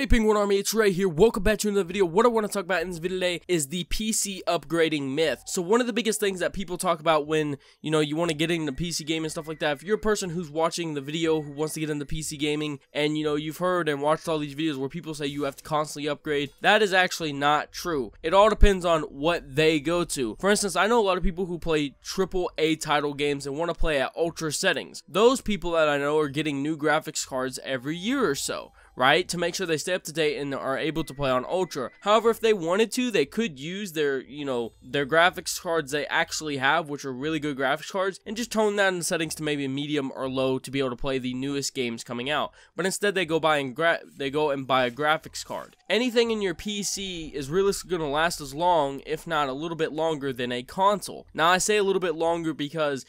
Hey Penguin Army, it's Ray here. Welcome back to another video. What I want to talk about in this video today is the PC upgrading myth. So one of the biggest things that people talk about when, you want to get into PC gaming and stuff like that, if you're a person who's watching the video who wants to get into PC gaming and, you've heard and watched all these videos where people say you have to constantly upgrade, that is actually not true. It all depends on what they go to. For instance, I know a lot of people who play AAA title games and want to play at ultra settings. Those people that I know are getting new graphics cards every year or so, right, to make sure they stay up to date and are able to play on ultra. However, if they wanted to, they could use their graphics cards they actually have, which are really good graphics cards, and just tone that in the settings to maybe medium or low to be able to play the newest games coming out. But instead, they go and buy a graphics card. Anything in your PC is realistically going to last as long, if not a little bit longer, than a console. Now, I say a little bit longer because,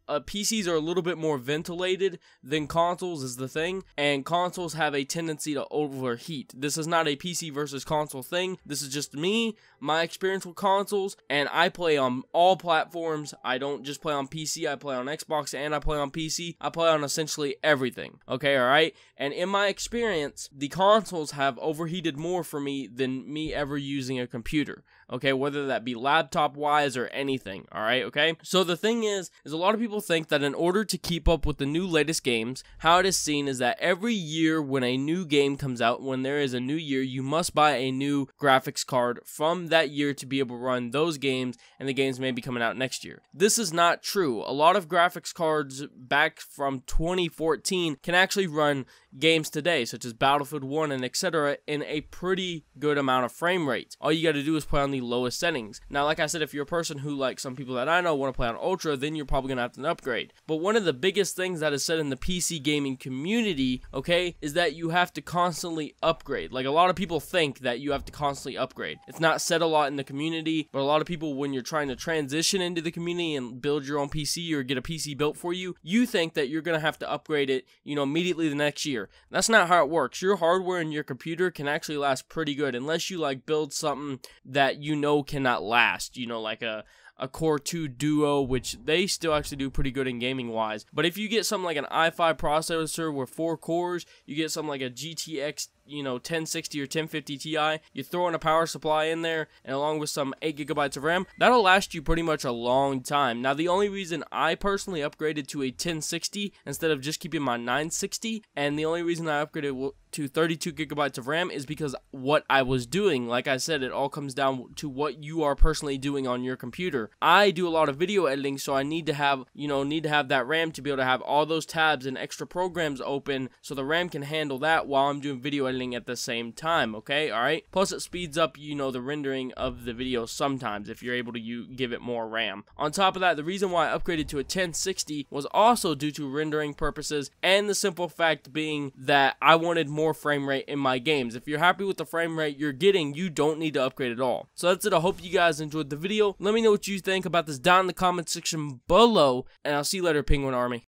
PCs are a little bit more ventilated than consoles is the thing, and consoles have a tendency to overheat. This is not a PC versus console thing. This is just me, my experience with consoles, and I play on all platforms. I don't just play on PC, I play on Xbox and I play on PC. I play on essentially everything, okay, alright? And in my experience, the consoles have overheated more for me than me ever using a computer, okay, whether that be laptop-wise or anything, alright, okay? So the thing is a lot of people think that in order to keep up with the new latest games, how it is seen is that every year when a new game comes out, when there is a new year, you must buy a new graphics card from that year to be able to run those games, and the games may be coming out next year. This is not true. A lot of graphics cards back from 2014 can actually run games today, such as Battlefield 1 and etc., in a pretty good amount of frame rates. All you got to do is play on the lowest settings. Now, like I said, if you're a person who, like some people that I know, want to play on ultra, then you're probably going to have to upgrade. But one of the biggest things that is said in the PC gaming community, okay, is that you have to constantly upgrade. Like, a lot of people think that you have to constantly upgrade. It's not said a lot in the community, but a lot of people, when you're trying to transition into the community and build your own PC or get a PC built for you, you think that you're going to have to upgrade it, immediately the next year. That's not how it works. Your hardware and your computer can actually last pretty good unless you build something that cannot last, like a Core 2 Duo, which they still actually do pretty good in gaming wise. But if you get something like an i5 processor with 4 cores, you get something like a GTX 1060 or 1050 Ti, you throw in a power supply in there, and along with some 8GB of RAM, that'll last you pretty much a long time. Now, the only reason I personally upgraded to a 1060 instead of just keeping my 960, and the only reason I upgraded to 32GB of RAM is because what I was doing. Like I said, it all comes down to what you are personally doing on your computer. I do a lot of video editing, so I need to have, that RAM to be able to have all those tabs and extra programs open, so the RAM can handle that while I'm doing video editing at the same time, okay, alright? Plus, it speeds up, the rendering of the video sometimes if you're able to give it more RAM. On top of that, the reason why I upgraded to a 1060 was also due to rendering purposes, and the simple fact being that I wanted more frame rate in my games. If you're happy with the frame rate you're getting, you don't need to upgrade at all. So that's it. I hope you guys enjoyed the video. Let me know what you think about this down in the comment section below, and I'll see you later, Penguin Army.